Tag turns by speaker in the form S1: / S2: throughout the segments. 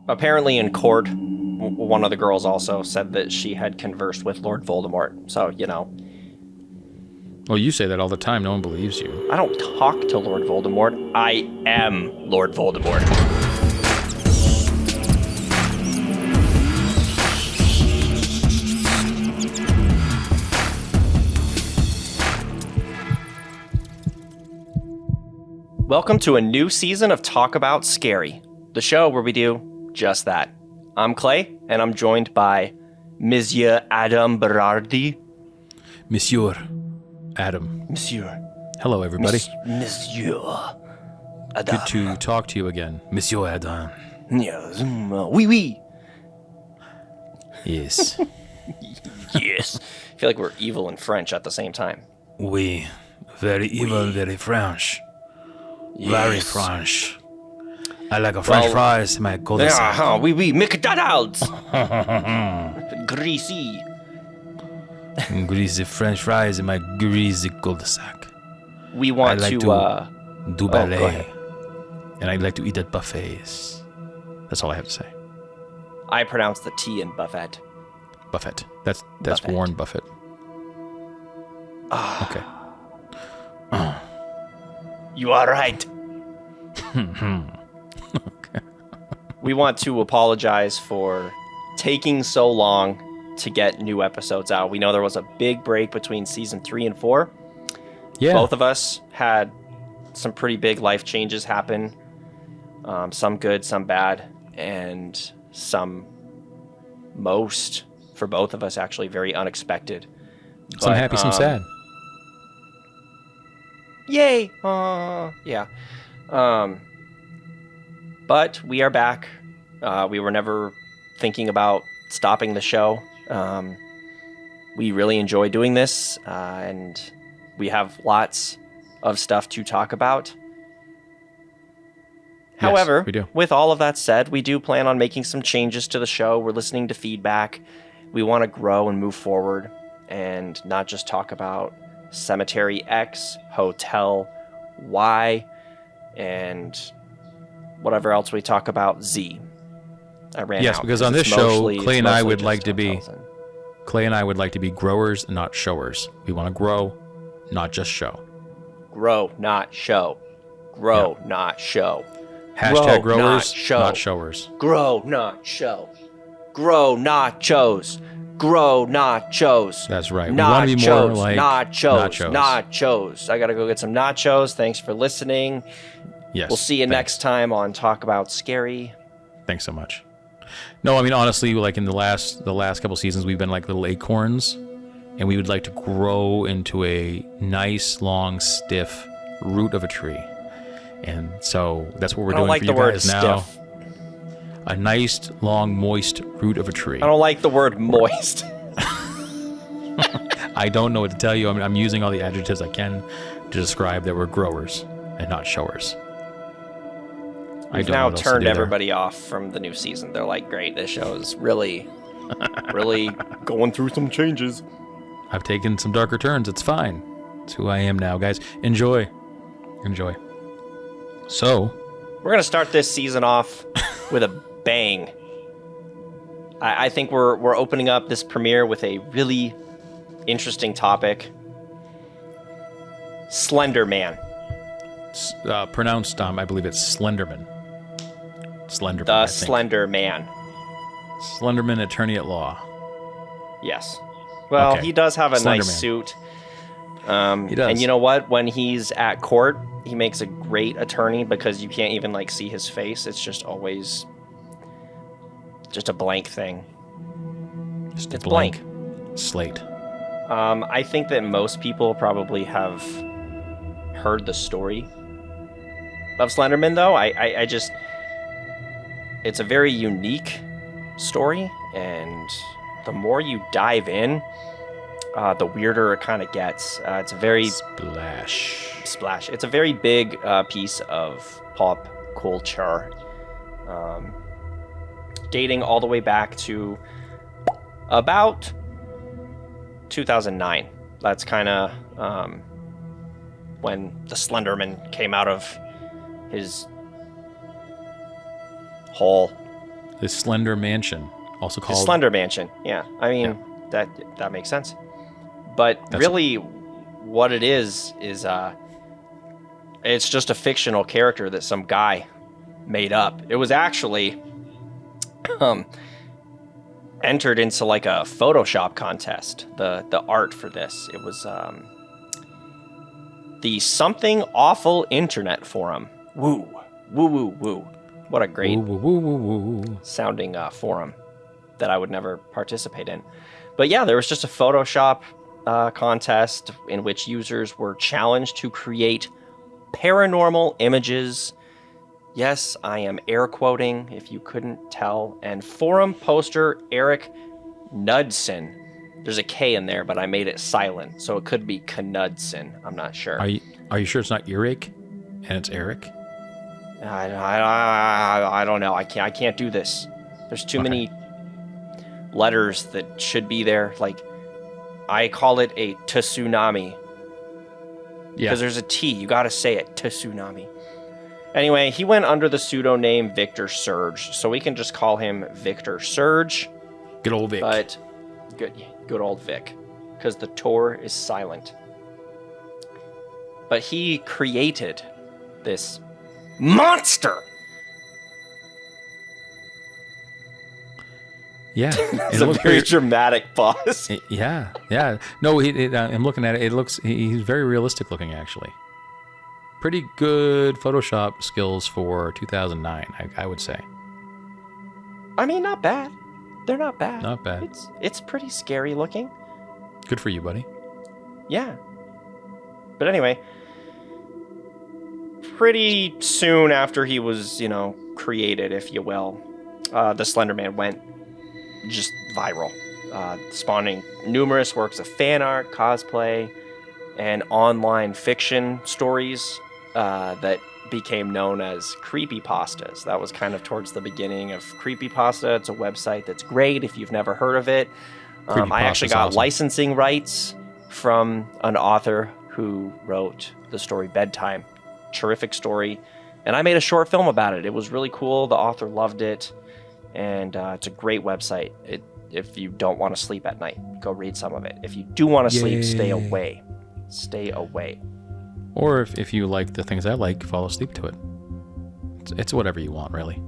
S1: apparently in court, one of the girls also said that she had conversed with Lord Voldemort. So, you know.
S2: Well, you say that all the time. No one believes you.
S1: I don't talk to Lord Voldemort. I am Lord Voldemort. Welcome to a new season of Talk About Scary, the show where we do just that. I'm Clay, and I'm joined by Monsieur Adam Berardi.
S2: Monsieur Adam.
S1: Monsieur.
S2: Hello, everybody.
S1: Monsieur Adam.
S2: Good to talk to you again, Monsieur Adam.
S1: Yes. Oui, oui.
S2: Yes.
S1: Yes. I feel like we're evil and French at the same time.
S2: Oui. Very evil, very French.
S1: Yes.
S2: Very French. I like a French fries in my cul-de-sac.
S1: Oui, oui. McDonald's. Greasy.
S2: Greasy French fries in my greasy cul-de-sac.
S1: We want
S2: I like
S1: to
S2: do ballet.
S1: go ahead.
S2: And I like to eat at buffets. That's all I have to say.
S1: I pronounce the T in buffet.
S2: Buffett. That's
S1: Buffett.
S2: Warren Buffett. Okay.
S1: You are right. We want to apologize for taking so long to get new episodes out. We know there was a big break between season 3 and 4.
S2: Yeah.
S1: Both of us had some pretty big life changes happen. Some good, some bad, and most, for both of us, actually very unexpected.
S2: Some happy, some sad.
S1: Yay! Yeah. But we are back. We were never thinking about stopping the show. We really enjoy doing this, and we have lots of stuff to talk about. However,
S2: yes, we do.
S1: With all of that said, we do plan on making some changes to the show. We're listening to feedback. We want to grow and move forward and not just talk about Cemetery X, Hotel Y, and whatever else we talk about Z. I ran
S2: Yes,
S1: out
S2: because on this show, Clay and I would like to be growers and not showers. We want to grow, not just show.
S1: Grow, not show. Grow, not show.
S2: Hashtag
S1: Grow,
S2: growers,
S1: not
S2: not showers.
S1: Grow, not show. Grow, not chose. Grow, not chose.
S2: That's right. We want to be more like
S1: nachos.
S2: nachos.
S1: Nachos. I gotta go get some nachos. Thanks for listening.
S2: Yes.
S1: We'll see you next time on Talk About Scary.
S2: Thanks so much. No, I mean, honestly, like in the last couple seasons, we've been like little acorns, and we would like to grow into a nice, long, stiff root of a tree. And so that's what we're doing
S1: like
S2: for you
S1: the word
S2: guys now.
S1: stiff.
S2: A nice, long, moist root of a tree.
S1: I don't like the word moist.
S2: I don't know what to tell you. I'm using all the adjectives I can to describe that we're growers and not showers.
S1: We've now turned everybody off from the new season. They're like, great, this show is really going through some changes.
S2: I've taken some darker turns. It's fine. It's who I am now, guys. Enjoy. So,
S1: we're going to start this season off with a bang. I think we're opening up this premiere with a really interesting topic. Slender Man.
S2: pronounced, I believe it's Slenderman. Slenderman.
S1: The Slender Man.
S2: Slenderman, attorney at law.
S1: Yes. Well,
S2: Okay.
S1: he does have a
S2: Slender
S1: nice
S2: Man.
S1: suit.
S2: He does.
S1: And you know what? When he's at court, he makes a great attorney because you can't even see his face. It's just always just a blank thing.
S2: Just
S1: It's
S2: a blank slate.
S1: I think that most people probably have heard the story of Slenderman, though. I just... It's a very unique story, and the more you dive in, the weirder it kind of gets. It's a very... Splash. It's a very big piece of pop culture. Dating all the way back to about 2009. That's kind of when the Slenderman came out of his hole.
S2: The Slender Mansion, also
S1: The
S2: called
S1: Slender Mansion. Yeah, I mean that makes sense. But really, what it is it's just a fictional character that some guy made up. It was actually entered into like a Photoshop contest. The art for this, it was the Something Awful Internet Forum. Woo, woo, woo, woo. What a great sounding forum that I would never participate in. But yeah, there was just a Photoshop contest in which users were challenged to create paranormal images. Yes, I am air quoting if you couldn't tell. And forum poster Eric Knudsen. There's a K in there, but I made it silent, so it could be Knudsen. I'm not sure.
S2: Are you sure it's not Eric and it's Eric?
S1: I don't know. I can't do this. There's too many letters that should be there. Like, I call it a tsunami.
S2: Yeah.
S1: Because there's a T. You got to say it. Tsunami. Anyway, he went under the pseudonym Victor Surge, so we can just call him Victor Surge.
S2: Good old Vic.
S1: But good old Vic, because the tour is silent. But he created this monster.
S2: Yeah,
S1: It's a very dramatic pause.
S2: Yeah. No, I'm looking at it. It looks he's very realistic looking, actually. Pretty good Photoshop skills for 2009, I would say.
S1: I mean, not bad. They're not bad.
S2: Not bad.
S1: It's pretty scary looking.
S2: Good for you, buddy.
S1: Yeah. But anyway, pretty soon after he was, created, if you will, the Slender Man went just viral, spawning numerous works of fan art, cosplay, and online fiction stories that became known as creepypastas. That was kind of towards the beginning of creepypasta. It's a website that's great if you've never heard of it. I actually got licensing rights from an author who wrote the story Bedtime. Terrific story. And I made a short film about it. It was really cool. The author loved it. And it's a great website. If you don't want to sleep at night, go read some of it. If you do want to sleep, stay away. Stay away.
S2: Or if you like the things I like, fall asleep to it. It's whatever you want, really.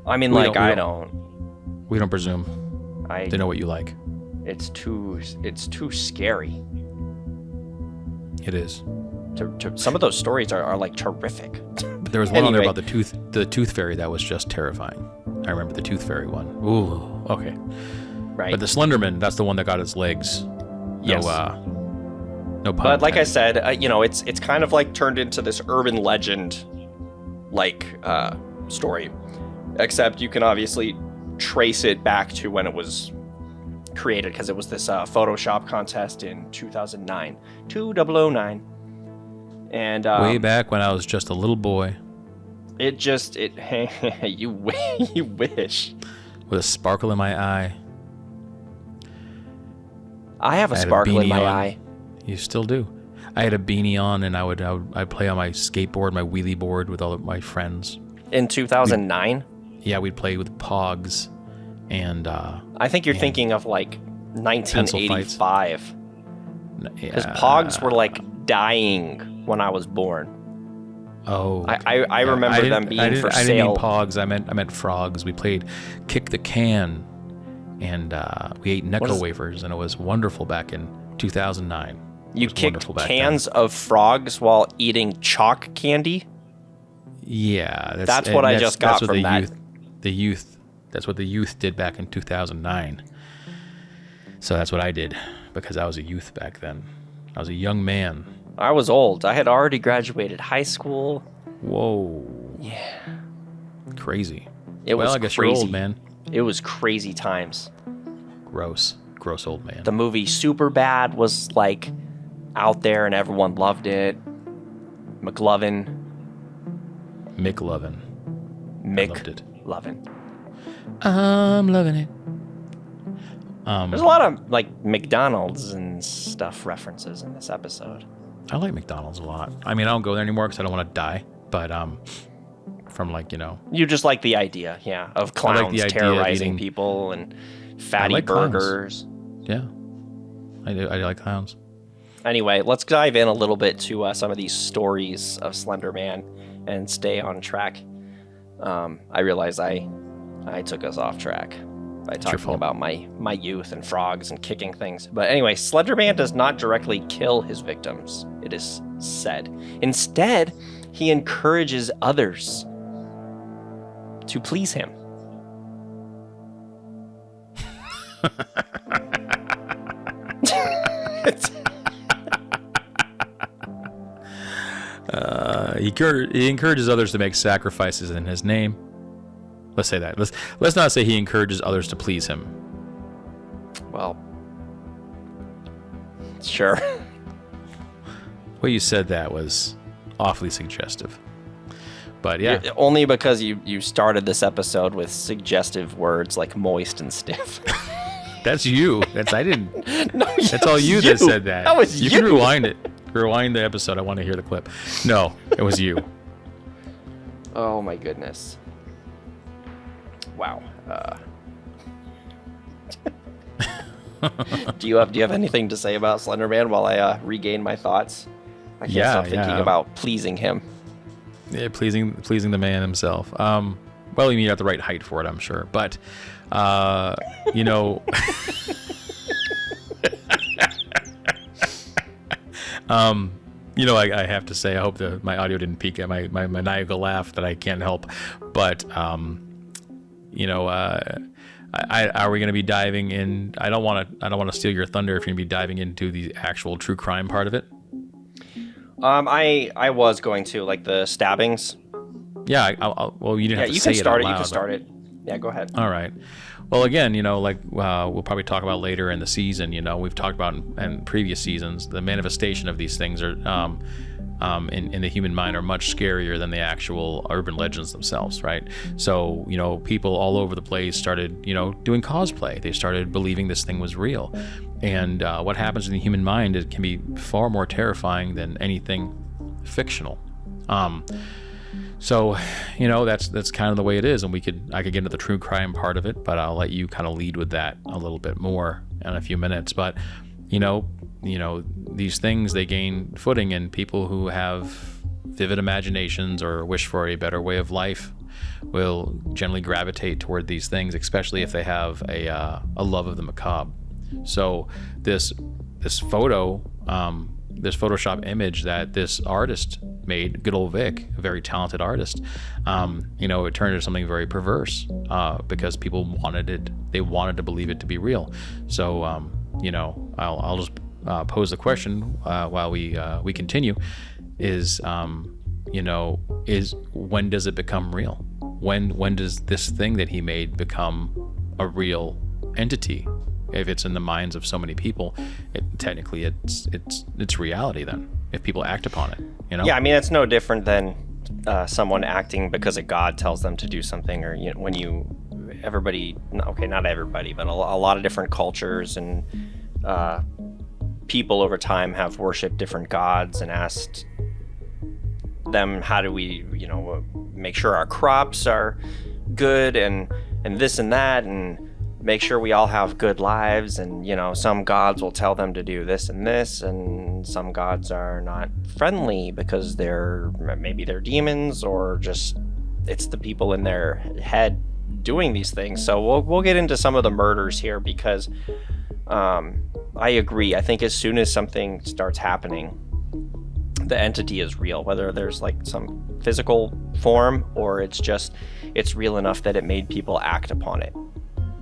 S1: I mean, I don't.
S2: We don't presume to know what you like.
S1: It's too scary.
S2: It is.
S1: Some of those stories are like terrific.
S2: There was one on there about the tooth fairy that was just terrifying. I remember the tooth fairy one. Ooh, okay. Right. But the Slenderman, that's the one that got its legs.
S1: Yes.
S2: No pun.
S1: But like I said, it's kind of like turned into this urban legend story, except you can obviously trace it back to when it was created, because it was this Photoshop contest in 2009. And
S2: way back when I was just a little boy.
S1: You wish.
S2: With a sparkle in my eye.
S1: I have a sparkle in my eye.
S2: You still do. I had a beanie on, and I'd play on my skateboard, my wheelie board, with all of my friends.
S1: In 2009?
S2: We'd play with Pogs, and
S1: I think you're thinking of like 1985. Because Pogs were like dying when I was born.
S2: Oh,
S1: I remember them being for sale.
S2: I didn't mean Pogs. I meant frogs. We played Kick the Can, and we ate Necco wafers, and it was wonderful back in 2009.
S1: You kicked cans of frogs while eating chalk candy?
S2: Yeah,
S1: that's what I just got from that.
S2: The youth. That's what the youth did back in 2009. So that's what I did, because I was a youth back then. I was a young man.
S1: I was old. I had already graduated high school.
S2: Whoa.
S1: Yeah.
S2: Crazy.
S1: I guess
S2: crazy. You're old, man.
S1: It was crazy times.
S2: Gross old man.
S1: The movie Superbad was like out there and everyone loved it. McLovin.
S2: Mick Lovin.
S1: Mick
S2: loved it.
S1: Lovin.
S2: I'm loving it.
S1: There's a lot of like McDonald's and stuff references in this episode.
S2: I like McDonald's a lot. I mean, I don't go there anymore because I don't want to die. But from like, you know.
S1: You just like the idea, yeah, of
S2: I
S1: clowns
S2: like the idea of
S1: terrorizing
S2: eating-
S1: people and fatty
S2: like clowns.
S1: burgers.
S2: Yeah, I do. I like clowns.
S1: Anyway, let's dive in a little bit to some of these stories of Slender Man and stay on track. I realize I took us off track by talking
S2: fault.
S1: about my youth and frogs and kicking things. But anyway, Slender Man does not directly kill his victims, it is said. Instead, he encourages others to please him.
S2: He encourages others to make sacrifices in his name. Let's say that. Let's not say he encourages others to please him.
S1: Well, sure.
S2: The way you said that was awfully suggestive. But yeah,
S1: Only because you started this episode with suggestive words like moist and stiff.
S2: that's you. I didn't.
S1: No,
S2: That's all you that said that.
S1: That was
S2: You can rewind it. Rewind the episode. I want to hear the clip. No, it was you.
S1: Oh my goodness. Wow. Do you have anything to say about Slender Man while I regain my thoughts? I can't stop thinking about pleasing him.
S2: Yeah, pleasing the man himself. Well, you have the right height for it, I'm sure. But, you know, I have to say, I hope my audio didn't peak at my maniacal laugh that I can't help. But, are we going to be diving in? I don't want to steal your thunder if you're going to be diving into the actual true crime part of it.
S1: I was going to, like, the stabbings.
S2: Yeah, well, you didn't have to say it out loud.
S1: You can start it. Yeah, go ahead.
S2: All right. Well, again, we'll probably talk about later in the season. We've talked about in previous seasons, the manifestation of these things are in the human mind are much scarier than the actual urban legends themselves, right? So, people all over the place started, doing cosplay. They started believing this thing was real. And what happens in the human mind, it can be far more terrifying than anything fictional. So, that's kind of the way it is, and I could get into the true crime part of it, but I'll let you kind of lead with that a little bit more in a few minutes. But, these things, they gain footing in people who have vivid imaginations or wish for a better way of life will generally gravitate toward these things, especially if they have a love of the macabre. So this photo, this Photoshop image that this artist made, good old Vic, a very talented artist, it turned into something very perverse because people wanted it. They wanted to believe it to be real. So, I'll just pose the question while we continue: is when does it become real? When does this thing that he made become a real entity? If it's in the minds of so many people, technically it's reality then, if people act upon it,
S1: Yeah, I mean, it's no different than someone acting because a god tells them to do something, or everybody, okay, not everybody, but a lot of different cultures and people over time have worshipped different gods and asked them, how do we, make sure our crops are good and this and that, and make sure we all have good lives. And some gods will tell them to do this and this, and some gods are not friendly because maybe they're demons, or just it's the people in their head doing these things. So we'll get into some of the murders here, because I agree. I think as soon as something starts happening, the entity is real, whether there's like some physical form or it's real enough that it made people act upon it.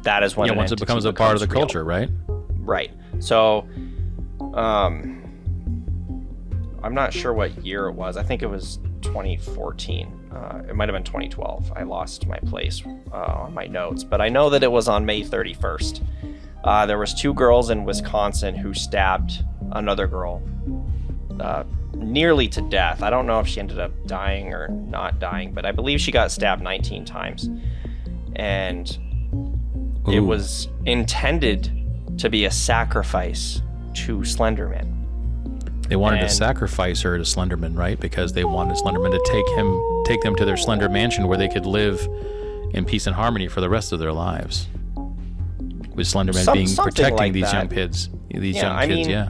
S1: That is when
S2: once it becomes a part of the
S1: real.
S2: culture, right?
S1: Right. So, I'm not sure what year it was. I think it was 2014. It might have been 2012. I lost my place on my notes, but I know that it was on May 31st. There was 2 girls in Wisconsin who stabbed another girl nearly to death. I don't know if she ended up dying or not dying, but I believe she got stabbed 19 times. And it was intended to be a sacrifice to Slender Man.
S2: They wanted to
S1: And-
S2: sacrifice her to Slenderman, right? Because they wanted Slenderman to take them to their Slender Mansion where they could live in peace and harmony for the rest of their lives. With Slenderman being
S1: something
S2: protecting
S1: like
S2: these
S1: that.
S2: young kids. These
S1: Yeah,
S2: young
S1: I
S2: kids,
S1: mean,
S2: yeah.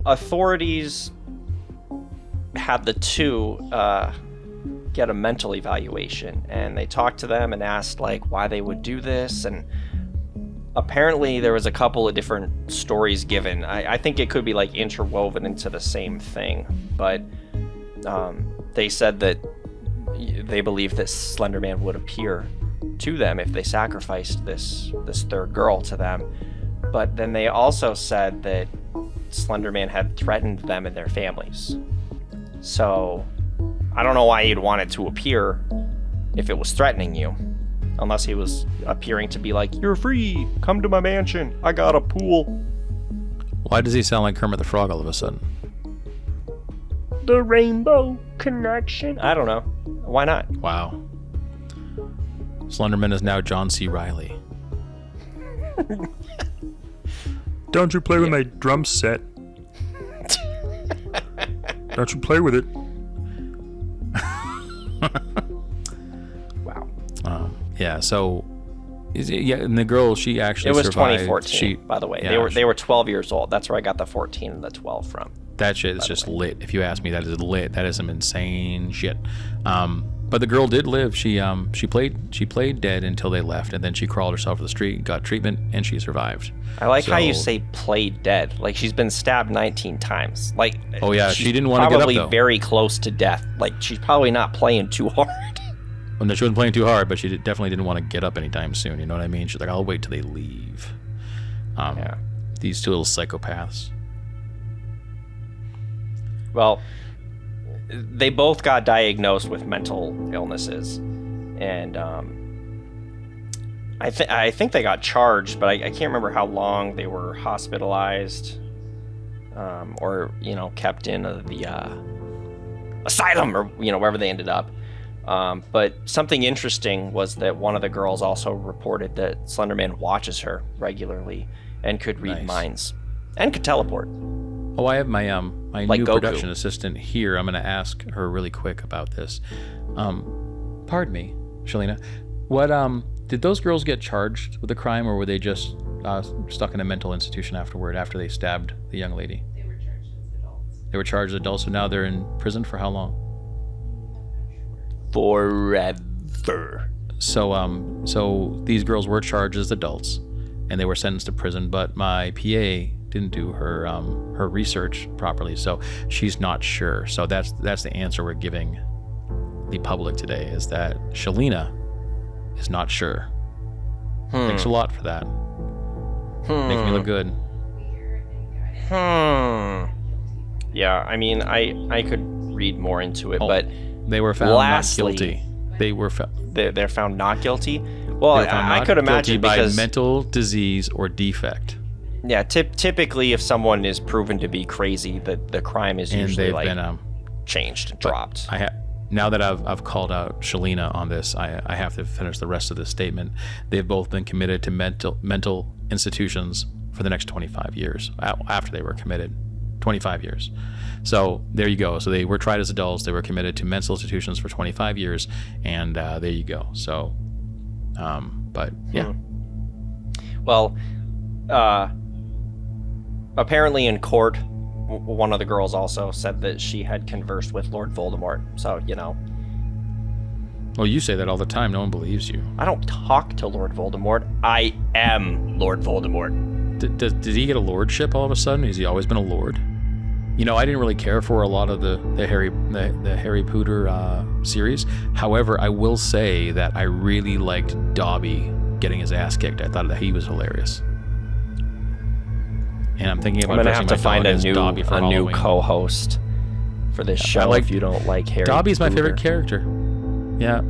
S1: Authorities had the two get a mental evaluation, and they talked to them and asked like why they would do this, and apparently there was a couple of different stories given. I think it could be like interwoven into the same thing, but they said that they believe that Slender Man would appear to them if they sacrificed this third girl to them. But then they also said that Slender Man had threatened them and their families. So I don't know why he'd want it to appear if it was threatening you. Unless he was appearing to be like, you're free, come to my mansion, I got a pool.
S2: Why does he sound like Kermit the Frog all of a sudden?
S1: The Rainbow Connection. I don't know. Why not?
S2: Wow. Slenderman is now John C. Reilly.
S3: Don't you play with my drum set. Don't you play with it.
S1: Wow.
S2: Yeah, so... Yeah, and the girl, she actually
S1: It was
S2: survived.
S1: 2014, by the way.
S2: Yeah,
S1: They were 12 years old. That's where I got the 14 and the 12 from.
S2: That shit is just lit. If you ask me, that is lit. That is some insane shit. But the girl did live. She played dead until they left, and then she crawled herself to the street, got treatment, and she survived.
S1: I like how you
S2: So-
S1: say played dead. Like she's been stabbed 19 times. Like
S2: Oh, yeah,
S1: she's
S2: she didn't wanna get up,
S1: probably
S2: though.
S1: very close to death. Like she's probably not playing too hard.
S2: Well, no, she wasn't playing too hard, but she definitely didn't want to get up anytime soon. You know what I mean? She's like, I'll wait till they leave.
S1: Yeah.
S2: These two little psychopaths.
S1: Well, they both got diagnosed with mental illnesses, and I think they got charged, but I can't remember how long they were hospitalized, or kept in the asylum, or wherever they ended up. But something interesting was that one of the girls also reported that Slender Man watches her regularly and could read
S2: Nice.
S1: minds and could teleport.
S2: Oh, I have my my
S1: Like
S2: new
S1: Goku.
S2: production assistant here. I'm going to ask her really quick about this. Pardon me, Shalina. What did those girls get charged with a crime, or were they just stuck in a mental institution after they stabbed the young lady?
S4: They were charged as adults.
S2: They were charged as adults, so now they're in prison for how long?
S1: Forever.
S2: So these girls were charged as adults, and they were sentenced to prison. But my PA didn't do her her research properly, so she's not sure. So that's the answer we're giving the public today, is that Shalina is not sure. Thanks a lot for that. Makes me look good.
S1: Yeah, I mean, I could read more into it,
S2: Oh,
S1: but
S2: They were found
S1: lastly,
S2: not guilty. They were
S1: they're found not guilty. Well, I could
S2: guilty
S1: imagine
S2: by
S1: because
S2: mental disease or defect,
S1: yeah, typically if someone is proven to be crazy, the crime is
S2: and
S1: usually
S2: they've
S1: like
S2: been
S1: changed,
S2: but
S1: dropped.
S2: now that I've called out Shalina on this, I have to finish the rest of this statement. They've both been committed to mental institutions for the next 25 years after they were committed. 25 years. So there you go. So they were tried as adults. They were committed to mental institutions for 25 years, and there you go. So, but yeah.
S1: Well, apparently in court, one of the girls also said that she had conversed with Lord Voldemort. So,
S2: Well, you say that all the time. No one believes you.
S1: I don't talk to Lord Voldemort. I am Lord Voldemort.
S2: Did he get a lordship all of a sudden? Has he always been a lord? I didn't really care for a lot of the Harry Potter series. However, I will say that I really liked Dobby getting his ass kicked. I thought that he was hilarious. And I'm thinking about
S1: I'm gonna
S2: dressing
S1: have to
S2: my
S1: find
S2: dog
S1: a
S2: as
S1: new
S2: Dobby for
S1: new
S2: Halloween.
S1: co-host for this show.
S2: like-
S1: if you don't like Harry,
S2: Dobby's my
S1: Potter.
S2: favorite character. Yeah.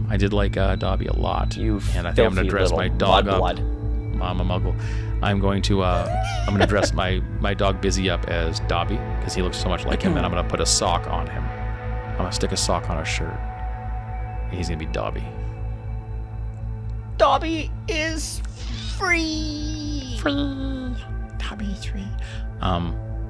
S2: I did like Dobby a lot.
S1: You
S2: and I think I'm gonna
S1: filthy
S2: dress my
S1: little
S2: dog up.
S1: mudblood.
S2: Mama Muggle. I'm going to dress my dog Busy up as Dobby because he looks so much like him, and I'm gonna put a sock on him. I'm gonna stick a sock on his shirt. And he's gonna be Dobby.
S1: Dobby is free.
S2: Free. Dobby's free.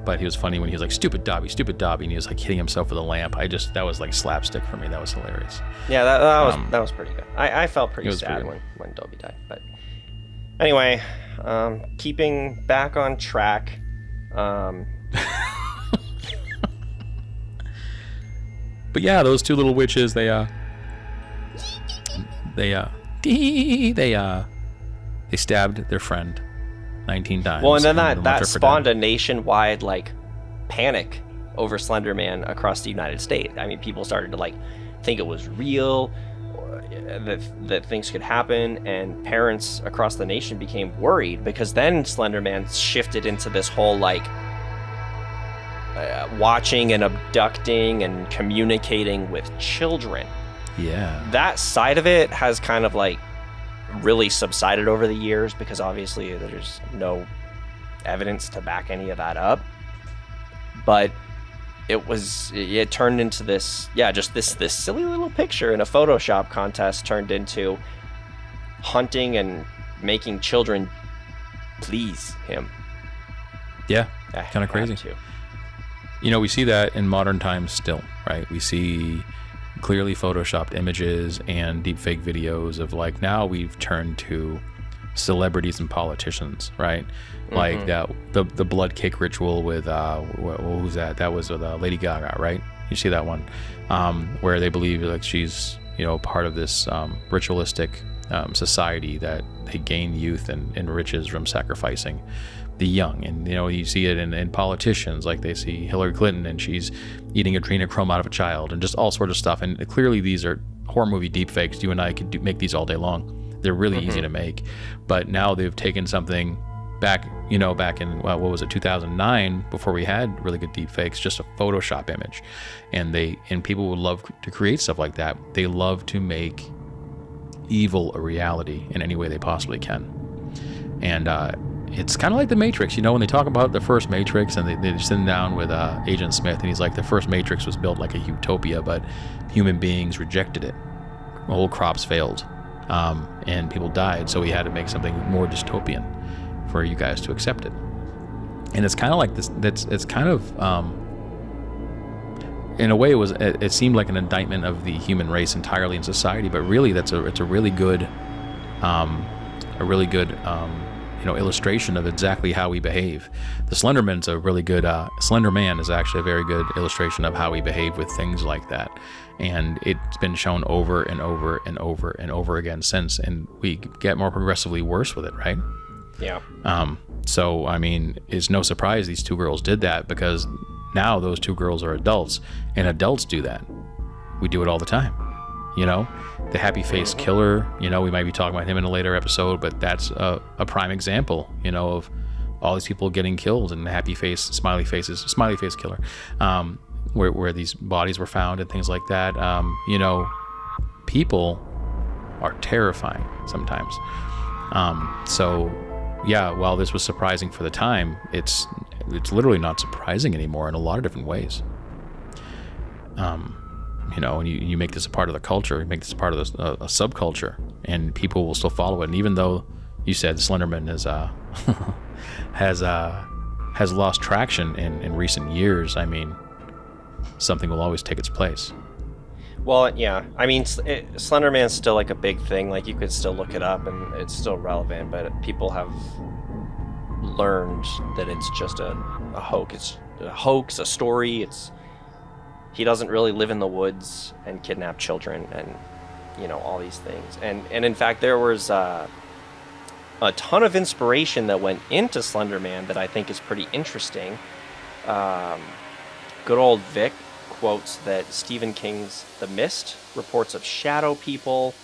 S2: But he was funny when he was like, stupid Dobby, and he was like hitting himself with a lamp. That was like slapstick for me. That was hilarious.
S1: Yeah, that was pretty good. I felt pretty sad when Dobby died. But anyway, keeping back on track.
S2: But yeah, those two little witches, they stabbed their friend 19 times.
S1: Well, and then that spawned a nationwide like panic over Slender Man across the United States. I mean, people started to like think it was real, or that things could happen, and parents across the nation became worried because then Slender Man shifted into this whole like watching and abducting and communicating with children.
S2: Yeah.
S1: That side of it has kind of like really subsided over the years because obviously there's no evidence to back any of that up. But it turned into this, just this silly little picture in a Photoshop contest turned into hunting and making children please him.
S2: Yeah, kind of crazy. You know, we see that in modern times still, right? We see clearly photoshopped images and deepfake videos of like, now we've turned to celebrities and politicians, right? Mm-hmm. Like that the blood cake ritual with what was that? That was with Lady Gaga, right? You see that one, where they believe like she's, you know, part of this ritualistic society that they gain youth and riches from sacrificing the young. And you know, you see it in politicians, like they see Hillary Clinton and she's eating adrenochrome out of a child and just all sorts of stuff. And clearly these are horror movie deepfakes. You and I could make these all day long. They're really easy to make. But now they've taken something back in, what was it, 2009, before we had really good deepfakes, just a Photoshop image. And people would love to create stuff like that. They love to make evil a reality in any way they possibly can. And it's kind of like the Matrix, you know, when they talk about the first Matrix and they're sitting down with Agent Smith and he's like, the first Matrix was built like a utopia, but human beings rejected it. Whole crops failed, and people died, so we had to make something more dystopian for you guys to accept it. And it's kind of like this. It's kind of, in a way, it seemed like an indictment of the human race entirely in society, but really, it's a really good, illustration of exactly how we behave. The Slender Man's a really good. Slender Man is actually a very good illustration of how we behave with things like that, and it's been shown over and over and over and over again since, and we get more progressively worse with it, right?
S1: Yeah.
S2: So I mean, it's no surprise these two girls did that, because now those two girls are adults, and adults do that. We do it all the time. You know, the happy face killer, you know, we might be talking about him in a later episode, but that's a prime example, you know, of all these people getting killed, and the happy face, smiley face killer, where these bodies were found and things like that. You know, people are terrifying sometimes. So yeah, while this was surprising for the time, it's literally not surprising anymore in a lot of different ways. You know, and you make this a part of the culture, you make this a part of a subculture, and people will still follow it. And even though you said Slenderman has lost traction in recent years, I mean, something will always take its place.
S1: Well, yeah, I mean, Slender Man's still like a big thing. Like, you could still look it up and it's still relevant, but people have learned that it's just a hoax. It's a hoax, a story. He doesn't really live in the woods and kidnap children and, you know, all these things. And in fact, there was a ton of inspiration that went into Slender Man that I think is pretty interesting. Good old Vic quotes that Stephen King's The Mist reports of shadow people,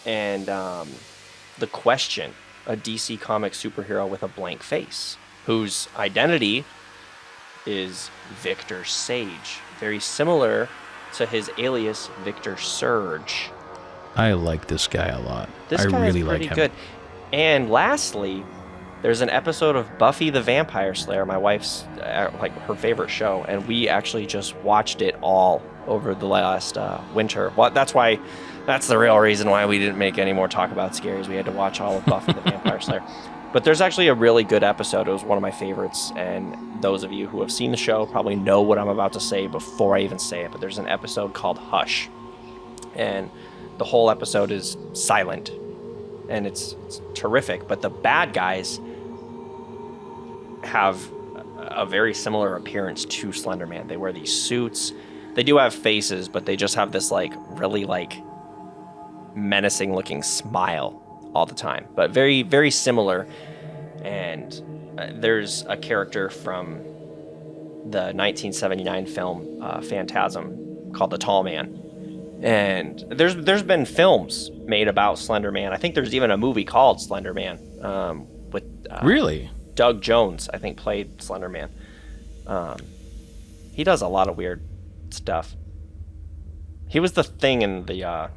S1: and The Question, a DC comic superhero with a blank face, whose identity is Victor Sage, very similar to his alias Victor Surge.
S2: I like this guy a lot.
S1: This guy really is pretty good. And lastly, there's an episode of Buffy the Vampire Slayer, my wife's like her favorite show, and we actually just watched it all over the last winter. Well, that's the real reason why we didn't make any more talk about scaries. We had to watch all of Buffy the Vampire Slayer. But there's actually a really good episode. It was one of my favorites, and those of you who have seen the show probably know what I'm about to say before I even say it, but there's an episode called Hush, and the whole episode is silent, and it's terrific, but the bad guys have a very similar appearance to Slender Man. They wear these suits. They do have faces, but they just have this like really like menacing looking smile all the time, but very, very similar. And there's a character from the 1979 film Phantasm called the Tall Man. And there's been films made about Slender Man. I think there's even a movie called Slender Man with
S2: Really?
S1: Doug Jones, I think, played Slender Man. He does a lot of weird stuff. He was the Thing in the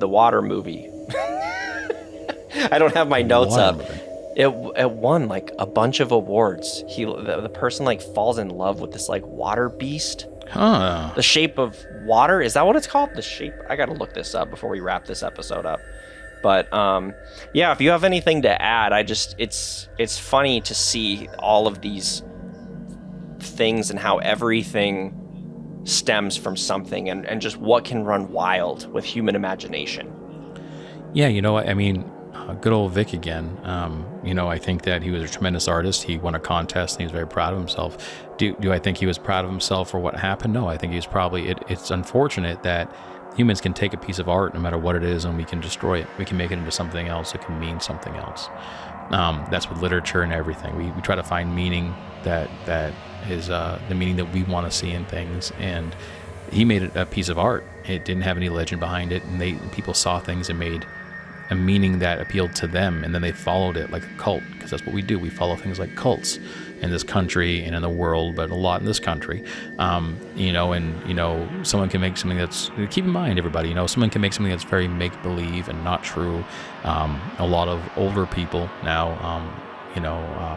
S1: water movie. I don't have my notes up. It won like a bunch of awards. The person like falls in love with this like water beast.
S2: Huh.
S1: The Shape of Water, is that what it's called? The Shape. I gotta look this up before we wrap this episode up. But yeah, if you have anything to add, it's funny to see all of these things and how everything stems from something, and just what can run wild with human imagination.
S2: Yeah, you know what? I mean, good old Vic again. I think that he was a tremendous artist. He won a contest and he was very proud of himself. Do I think he was proud of himself for what happened? No, I think he was probably, it's unfortunate that humans can take a piece of art, no matter what it is, and we can destroy it. We can make it into something else. It can mean something else. That's with literature and everything. We try to find meaning that is the meaning that we want to see in things. And he made it a piece of art. It didn't have any legend behind it, and people saw things and made a meaning that appealed to them, and then they followed it like a cult, because that's what we do. We follow things like cults in this country and in the world, but a lot in this country. Someone can make something that's, keep in mind, everybody, someone can make something that's very make-believe and not true. A lot of older people now,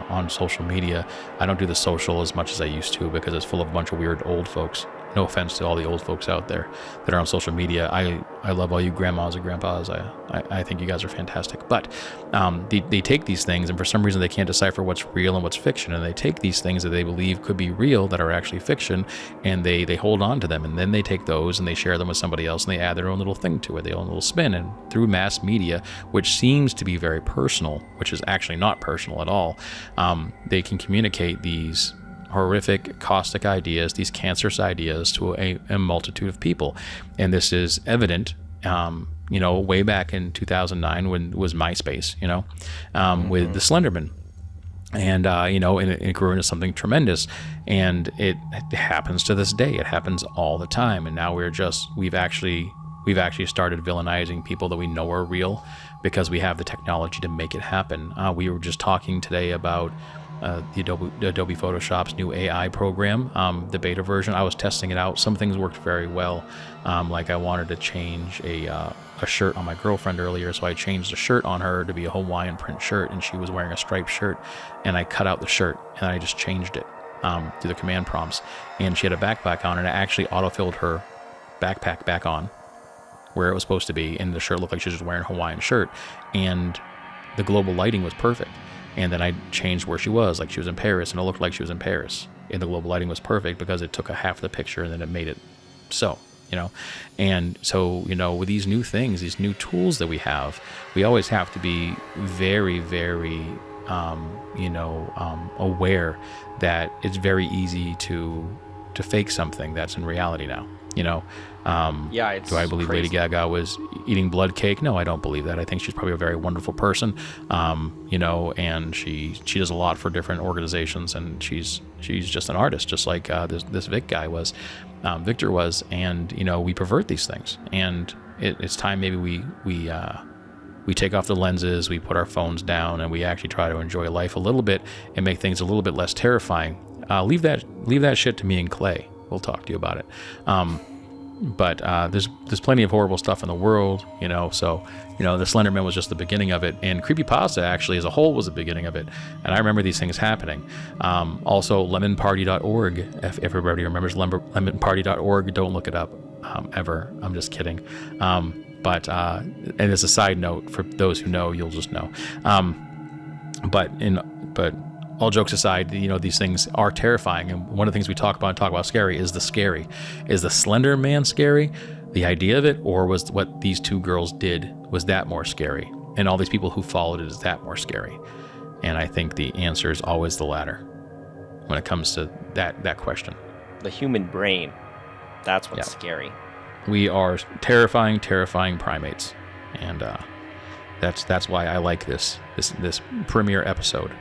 S2: on social media, I don't do the social as much as I used to, because it's full of a bunch of weird old folks. No offense to all the old folks out there that are on social media. I love all you grandmas and grandpas. I think you guys are fantastic. But they take these things, and for some reason they can't decipher what's real and what's fiction. And they take these things that they believe could be real that are actually fiction, and they hold on to them. And then they take those and they share them with somebody else, and they add their own little thing to it, their own little spin. And through mass media, which seems to be very personal, which is actually not personal at all, they can communicate these horrific, caustic ideas, these cancerous ideas to a multitude of people. And this is evident, way back in 2009 when it was MySpace, with the Slender Man. And, it grew into something tremendous. And it happens to this day. It happens all the time. And now we've actually started villainizing people that we know are real, because we have the technology to make it happen. We were just talking today about the Adobe Photoshop's new AI program, the beta version. I was testing it out. Some things worked very well. Like I wanted to change a shirt on my girlfriend earlier, so I changed the shirt on her to be a Hawaiian print shirt, and she was wearing a striped shirt, and I cut out the shirt and I just changed it through the command prompts, and she had a backpack on, and I actually autofilled her backpack back on where it was supposed to be, and the shirt looked like she was just wearing a Hawaiian shirt, and the global lighting was perfect. And then I changed where she was, like she was in Paris, and it looked like she was in Paris. And the global lighting was perfect because it took a half of the picture and then it made it so, And so, with these new things, these new tools that we have, we always have to be very, very, aware that it's very easy to fake something that's in reality now.
S1: It's
S2: do I believe
S1: crazy.
S2: Lady Gaga was eating blood cake? No, I don't believe that. I think she's probably a very wonderful person, and she does a lot for different organizations, and she's just an artist, just like this Vic guy was, Victor was, and we pervert these things, and it's time maybe we take off the lenses, we put our phones down, and we actually try to enjoy life a little bit and make things a little bit less terrifying. Leave that shit to me and Clay. We'll talk to you about it. But there's plenty of horrible stuff in the world, so, the Slender Man was just the beginning of it, and Creepypasta actually as a whole was the beginning of it, and I remember these things happening. Also, lemonparty.org, if everybody remembers lemonparty.org, don't look it up, ever. I'm just kidding. But and as a side note, for those who know, you'll just know. But all jokes aside, these things are terrifying. And one of the things we talk about scary is the scary. Is the Slender Man scary? The idea of it, or was what these two girls did, was that more scary? And all these people who followed it, is that more scary? And I think the answer is always the latter when it comes to that question.
S1: The human brain, that's what's scary.
S2: We are terrifying primates, and that's why I like this premiere episode.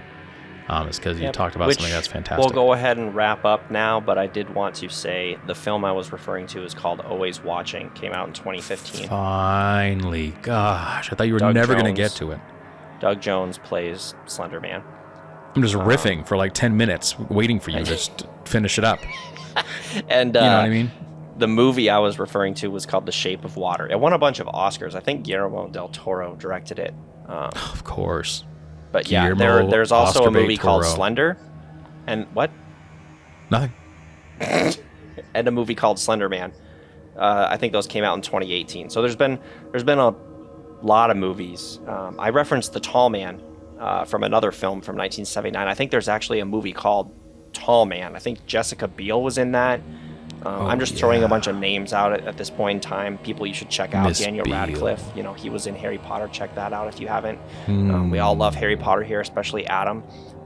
S2: It's because you talked about something that's fantastic.
S1: We'll go ahead and wrap up now, but I did want to say the film I was referring to is called Always Watching. Came out in 2015.
S2: Finally, gosh, I thought you were never going to get to it.
S1: Doug Jones plays Slender Man.
S2: I'm just riffing for like 10 minutes, waiting for you to just finish it up.
S1: And
S2: you know what I mean?
S1: The movie I was referring to was called The Shape of Water. It won a bunch of Oscars. I think Guillermo del Toro directed it.
S2: Of course.
S1: But
S2: Guillermo,
S1: yeah, there's also
S2: Oscar
S1: a movie
S2: Toro.
S1: called Slender. And what?
S2: Nothing.
S1: And a movie called Slender Man. I think those came out in 2018. So there's been a lot of movies. I referenced The Tall Man from another film from 1979. I think there's actually a movie called Tall Man. I think Jessica Biel was in that. I'm just throwing a bunch of names out at this point in time. People you should check out.
S2: Miss
S1: Daniel
S2: Biel.
S1: Radcliffe. He was in Harry Potter. Check that out if you haven't. We all love Harry Potter here, especially Adam.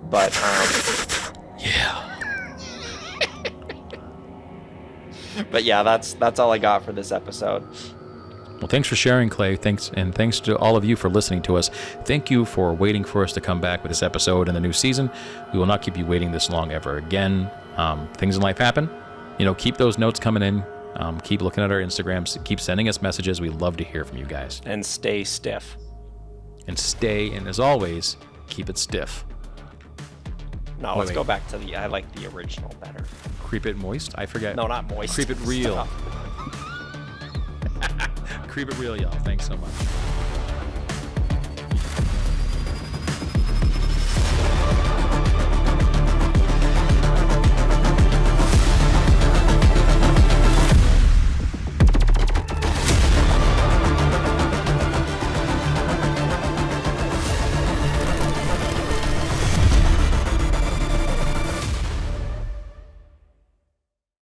S1: But
S2: yeah.
S1: but yeah, that's all I got for this episode.
S2: Well, thanks for sharing, Clay. Thanks to all of you for listening to us. Thank you for waiting for us to come back with this episode in the new season. We will not keep you waiting this long ever again. Things in life happen. Keep those notes coming in. Keep looking at our Instagrams. Keep sending us messages. We love to hear from you guys.
S1: And stay stiff.
S2: And as always, keep it stiff.
S1: No, let's go back to I like the original better.
S2: Creep it moist? I forget.
S1: No, not moist.
S2: Creep it real.
S1: Stop.
S2: Creep it real, y'all. Thanks so much.